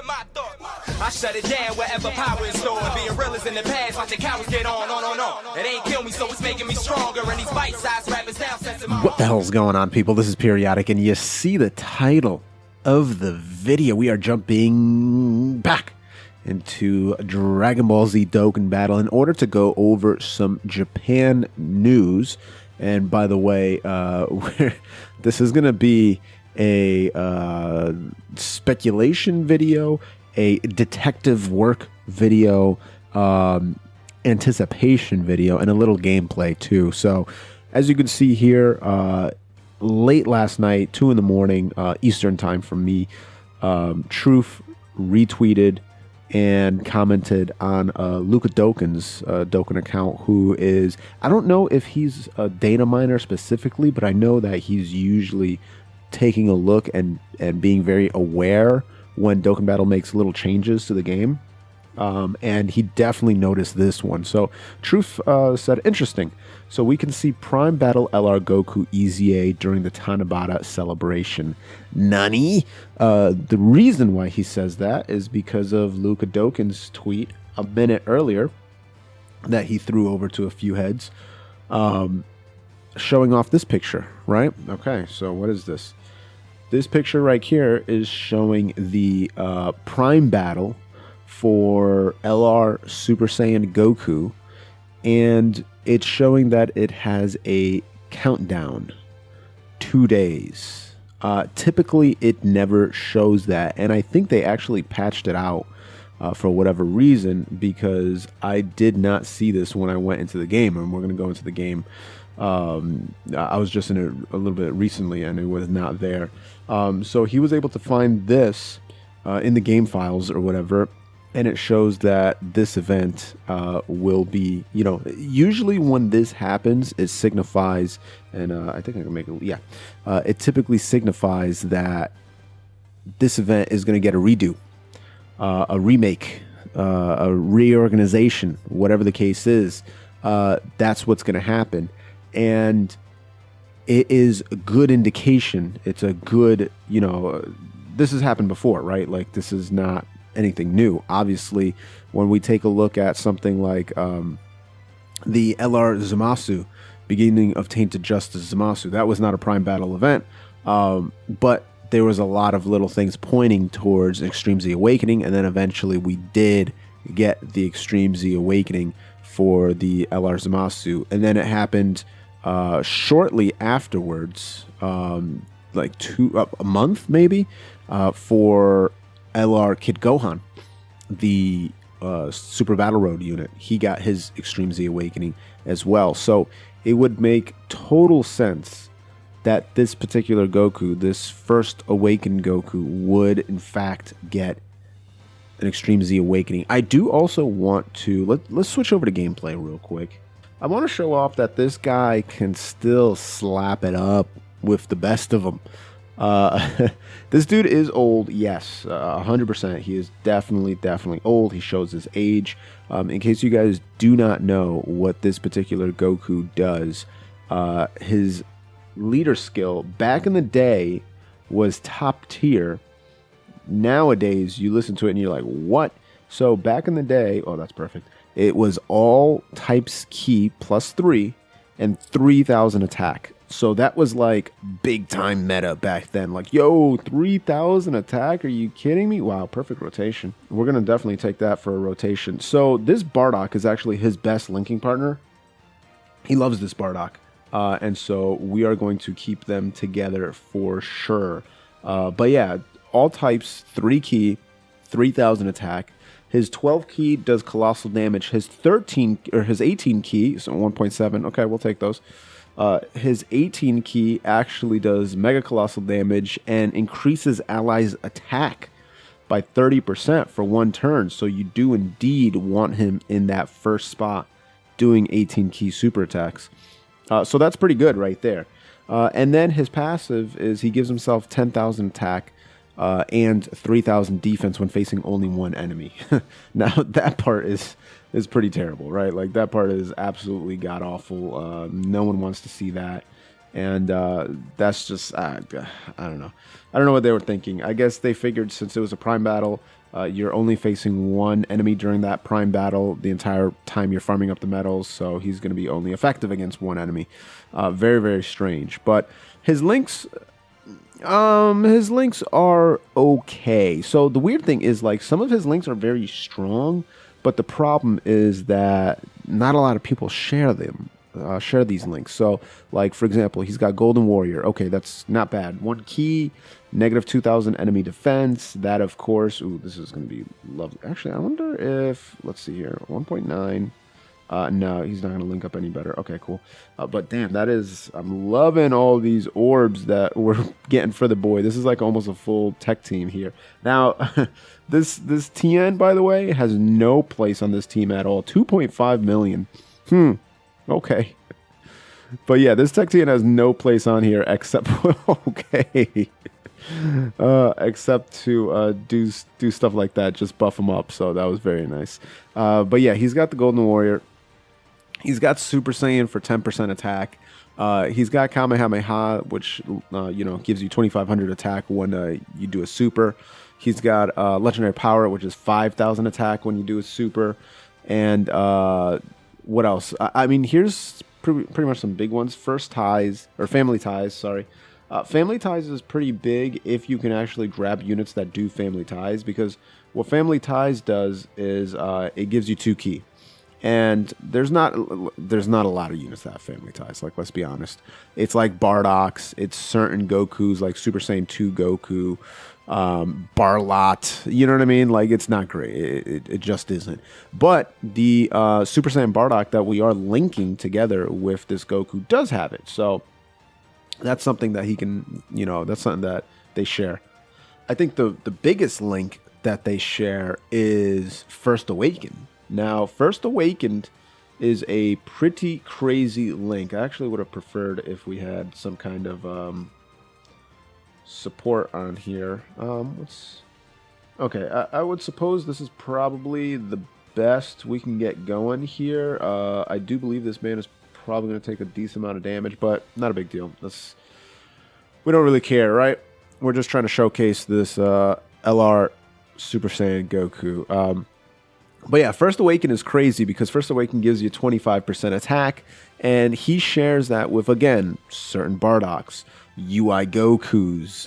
my thoughts. I shut it down wherever power is stored. Being real is in the past, watching cowards get on. It ain't kill me, so it's making me stronger. And these bite-sized rappers now sensing my... What the hell's going on, people? This is Periodic, and you see the title of the video. We are jumping back into Dragonball Z Dokkan Battle in order to go over some Japan news. And by the way, this is going to be a speculation video, a detective work video, anticipation video, and a little gameplay too. So as you can see here, late last night, 2 in the morning, Eastern time for me, Truth retweeted and commented on Luka Dokkan's Dokkan account, who is, I don't know if he's a data miner specifically, but I know that he's usually taking a look and being very aware when Dokkan Battle makes little changes to the game. And he definitely noticed this one. So Truth said, interesting. So we can see Prime Battle LR Goku EZA during the Tanabata celebration. Nani? The reason why he says that is because of Luka Dokkan's tweet a minute earlier that he threw over to a few heads, showing off this picture, right? Okay, so what is this? This picture right here is showing the Prime Battle for LR Super Saiyan Goku, and it's showing that it has a countdown, 2 days. Typically it never shows that, and I think they actually patched it out for whatever reason, because I did not see this when I went into the game, and we're going to go into the game. I was just in it a little bit recently and it was not there. So he was able to find this in the game files or whatever, and it shows that this event will be, you know, usually when this happens, it signifies, and I think I can make it, yeah, it typically signifies that this event is going to get a redo, a remake, a reorganization, whatever the case is. That's what's going to happen. And it is a good indication. It's a good, you know, this has happened before, right? Like, this is not anything new. Obviously, when we take a look at something like the LR Zamasu, beginning of Tainted Justice Zamasu, that was not a Prime Battle event, but there was a lot of little things pointing towards Extreme Z Awakening, and then eventually we did get the Extreme Z Awakening for the LR Zamasu, and then it happened shortly afterwards, like a month maybe, for LR Kid Gohan, the Super Battle Road unit. He got his Extreme Z Awakening as well. So it would make total sense that this particular Goku, this first awakened Goku, would in fact get an Extreme Z Awakening. I do also want to, let's switch over to gameplay real quick. I want to show off that this guy can still slap it up with the best of them. This dude is old, yes, 100%. He is definitely old. He shows his age. In case you guys do not know what this particular Goku does, his leader skill back in the day was top tier. Nowadays, you listen to it and you're like, what? So back in the day, oh, that's perfect. It was all types key +3 and 3,000 attack. So that was like big time meta back then. Like, yo, 3,000 attack? Are you kidding me? Wow, perfect rotation. We're going to definitely take that for a rotation. So this Bardock is actually his best linking partner. He loves this Bardock. And so we are going to keep them together for sure. But yeah, all types, 3 key, 3,000 attack. His 12 key does colossal damage. His 18 key, so 1.7. Okay, we'll take those. His 18 key actually does mega colossal damage and increases allies' attack by 30% for 1 turn. So you do indeed want him in that first spot doing 18 key super attacks. So that's pretty good right there. And then his passive is he gives himself 10,000 attack and 3,000 defense when facing only 1 enemy. Now that part is pretty terrible, right? Like, that part is absolutely god awful. No one wants to see that. And that's just, I don't know. I don't know what they were thinking. I guess they figured since it was a Prime Battle, you're only facing one enemy during that Prime Battle the entire time you're farming up the medals, so he's going to be only effective against one enemy. Very, very strange. But his links are okay. So the weird thing is, like, some of his links are very strong, but the problem is that not a lot of people share them. Share these links. So, like, for example, he's got Golden Warrior. Okay, that's not bad. One key, negative 2,000 enemy defense. That, of course, ooh, this is going to be lovely. Actually, I wonder if, let's see here, 1.9. No, he's not going to link up any better. Okay, cool. But damn, that is, I'm loving all these orbs that we're getting for the boy. This is like almost a full tech team here. Now, this TN, by the way, has no place on this team at all. 2.5 million. Okay. But yeah, this tech TN has no place on here except okay. Except to do stuff like that, just buff him up. So that was very nice. But yeah, he's got the Golden Warrior. He's got Super Saiyan for 10% attack. He's got Kamehameha, which gives you 2,500 attack when you do a super. He's got Legendary Power, which is 5,000 attack when you do a super. And what else? I mean, here's pretty much some big ones. First Ties, or Family Ties, sorry. Family Ties is pretty big if you can actually grab units that do Family Ties, because what Family Ties does is it gives you 2 key. And there's not a lot of units that have Family Ties, like, let's be honest. It's like Bardock's, it's certain Gokus, like Super Saiyan 2 Goku, Barlot, you know what I mean? Like, it's not great. It just isn't. But the Super Saiyan Bardock that we are linking together with this Goku does have it. So that's something that he can, that's something that they share. I think the biggest link that they share is First Awakened. Now, First Awakened is a pretty crazy link. I actually would have preferred if we had some kind of support on here. Okay, I would suppose this is probably the best we can get going here. I do believe this man is probably going to take a decent amount of damage, but not a big deal. We don't really care, right? We're just trying to showcase this LR Super Saiyan Goku. But yeah, First Awaken is crazy because First Awaken gives you 25% attack, and he shares that with, again, certain Bardocks, UI Gokus,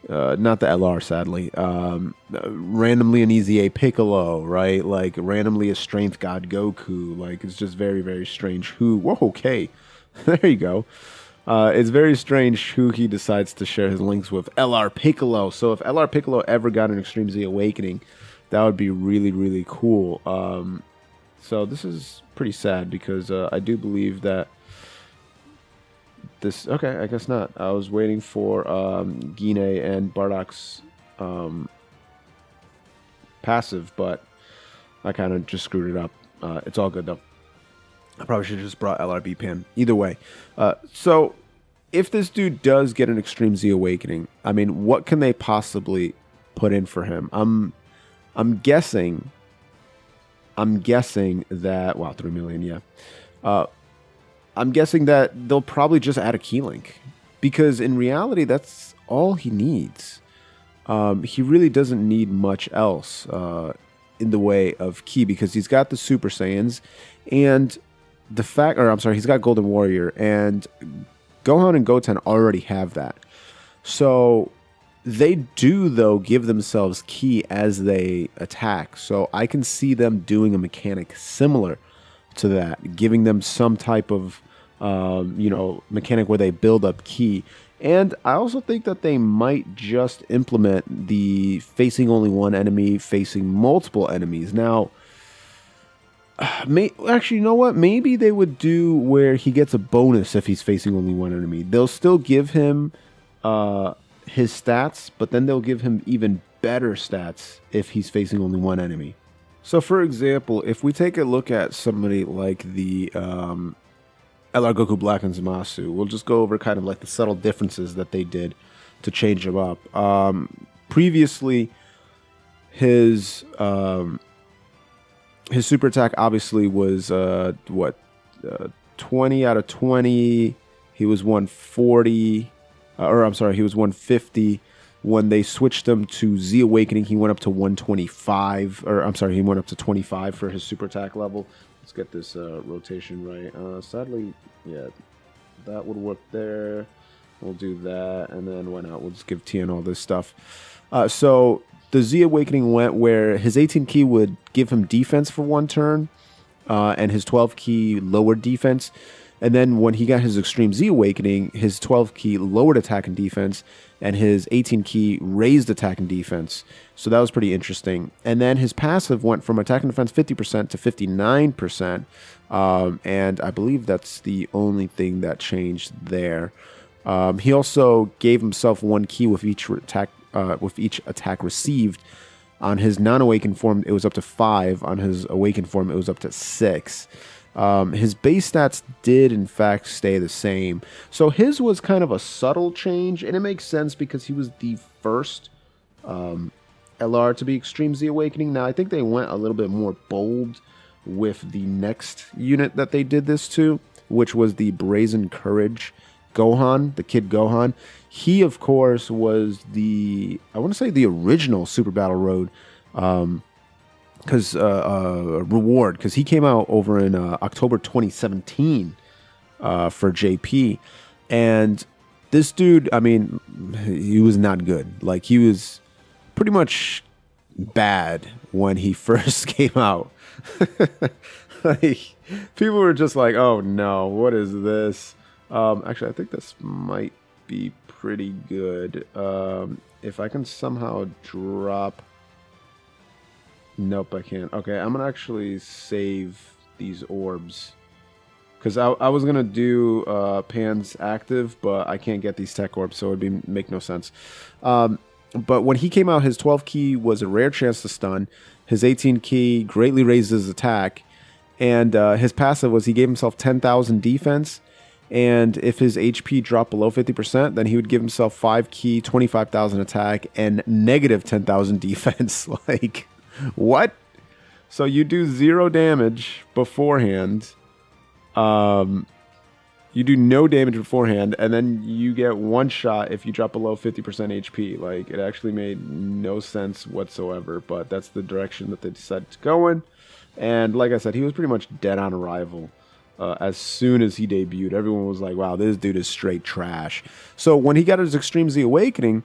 not the LR, sadly, randomly an EZA Piccolo, right? Like, randomly a Strength God Goku. Like, it's just very, very strange who... Whoa, okay. There you go. It's very strange who he decides to share his links with. LR Piccolo. So if LR Piccolo ever got an Extreme Z Awakening, that would be really, really cool. So this is pretty sad because I do believe that this... Okay, I guess not. I was waiting for Gine and Bardock's passive, but I kind of just screwed it up. It's all good, though. I probably should have just brought LRB Pan. Either way. So if this dude does get an Extreme Z Awakening, I mean, what can they possibly put in for him? I'm guessing that... Wow, 3 million, yeah. I'm guessing that they'll probably just add a key link. Because in reality, that's all he needs. He really doesn't need much else in the way of key, because he's got the Super Saiyans, and the fact... Or, I'm sorry, he's got Golden Warrior, and Gohan and Goten already have that. So... They do, though, give themselves ki as they attack. So I can see them doing a mechanic similar to that, giving them some type of, mechanic where they build up ki. And I also think that they might just implement the facing only one enemy, facing multiple enemies. Now, actually, you know what? Maybe they would do where he gets a bonus if he's facing only one enemy. They'll still give him... his stats, but then they'll give him even better stats if he's facing only one enemy. So for example, if we take a look at somebody like the LR Goku Black and Zamasu, we'll just go over kind of like the subtle differences that they did to change him up. Previously, his super attack obviously was 20 out of 20. He was 140, or I'm sorry, he was 150. When they switched him to Z Awakening, he went up to 125, or I'm sorry, he went up to 25 for his super attack level. Let's get this rotation right. Sadly, yeah, that would work there. We'll do that, and then why not? We'll just give Tien all this stuff. So the Z Awakening went where his 18 key would give him defense for 1 turn, and his 12 key lowered defense. And then when he got his Extreme Z Awakening, his 12 key lowered attack and defense, and his 18 key raised attack and defense. So that was pretty interesting. And then his passive went from attack and defense 50% to 59%. And I believe that's the only thing that changed there. He also gave himself 1 key with each attack received. On his non-awakened form, it was up to 5. On his awakened form, it was up to 6. His base stats did, in fact, stay the same. So his was kind of a subtle change, and it makes sense because he was the first LR to be Extreme Z Awakening. Now, I think they went a little bit more bold with the next unit that they did this to, which was the Brazen Courage Gohan, the Kid Gohan. He, of course, was the, I want to say the original Super Battle Road reward, because he came out over in October 2017 for JP. And this dude, I mean, he was not good. Like, he was pretty much bad when he first came out. Like, people were just like, oh no, what is this? Actually, I think this might be pretty good. If I can somehow drop... Nope, I can't. Okay, I'm gonna actually save these orbs, because I was gonna do Pan's active, but I can't get these tech orbs, so it'd make no sense. But when he came out, his 12 key was a rare chance to stun. His 18 key greatly raised his attack, and his passive was he gave himself 10,000 defense. And if his HP dropped below 50%, then he would give himself 5 key, 25,000 attack, and negative 10,000 defense. Like, what? So you do 0 damage beforehand. You do no damage beforehand, and then you get 1 shot if you drop below 50% HP. Like, it actually made no sense whatsoever, but that's the direction that they decided to go in. And like I said, he was pretty much dead on arrival. As soon as he debuted, everyone was like, wow, this dude is straight trash. So when he got his Extreme Z Awakening,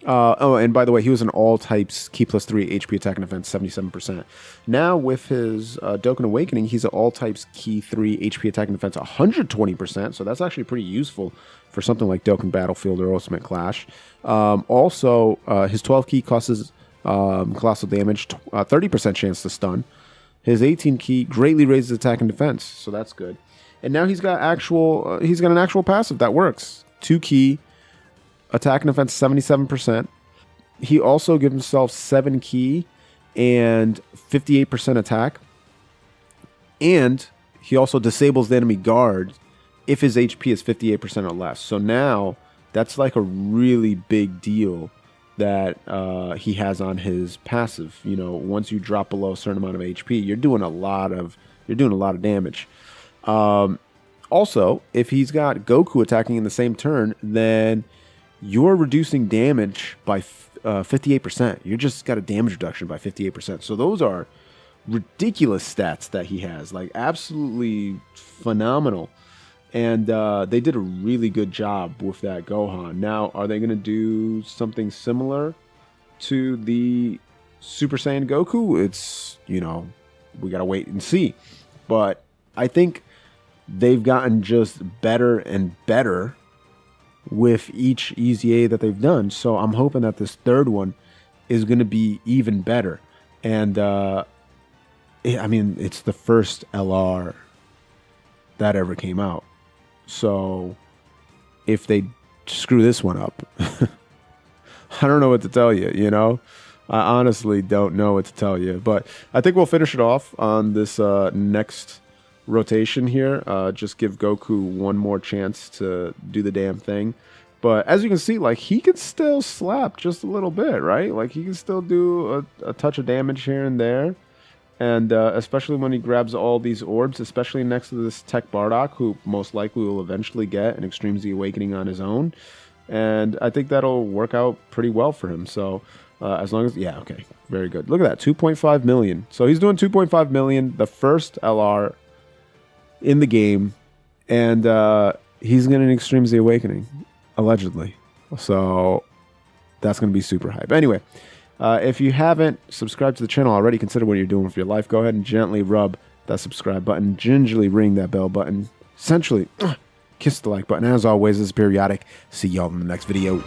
oh, and by the way, he was an all types key plus 3 HP attack and defense, 77%. Now with his Dokkan Awakening, he's an all types key 3 HP attack and defense, 120%. So that's actually pretty useful for something like Dokkan Battlefield or Ultimate Clash. Also, his 12 key causes colossal damage, 30% chance to stun. His 18 key greatly raises attack and defense, so that's good. And now he's got an actual passive that works. 2 key, attack and defense 77%. He also gives himself 7 key and 58% attack. And he also disables the enemy guard if his HP is 58% or less. So now that's like a really big deal that he has on his passive. You know, once you drop below a certain amount of HP, you're doing a lot of damage. Also, if he's got Goku attacking in the same turn, then you're reducing damage by 58%. You just got a damage reduction by 58%. So those are ridiculous stats that he has, like absolutely phenomenal. And they did a really good job with that Gohan. Now, are they going to do something similar to the Super Saiyan Goku? It's, you know, we got to wait and see. But I think they've gotten just better and better with each EZA that they've done. So I'm hoping that this third one is going to be even better. And, I mean, it's the first LR that ever came out. So if they screw this one up, I don't know what to tell you, you know? I honestly don't know what to tell you. But I think we'll finish it off on this next rotation here. Just give Goku one more chance to do the damn thing. But as you can see, like, he can still slap just a little bit, right? Like, he can still do a touch of damage here and there. And especially when he grabs all these orbs, especially next to this Tech Bardock, who most likely will eventually get an Extreme Z Awakening on his own. And I think that'll work out pretty well for him. So as long as, yeah, okay, very good. Look at that, 2.5 million. So he's doing 2.5 million, the first LR in the game. And he's getting an Extreme Z Awakening, allegedly. So that's going to be super hype. Anyway. If you haven't subscribed to the channel already, consider what you're doing for your life. Go ahead and gently rub that subscribe button, gingerly ring that bell button, essentially kiss the like button. As always, this is Periodic. See y'all in the next video.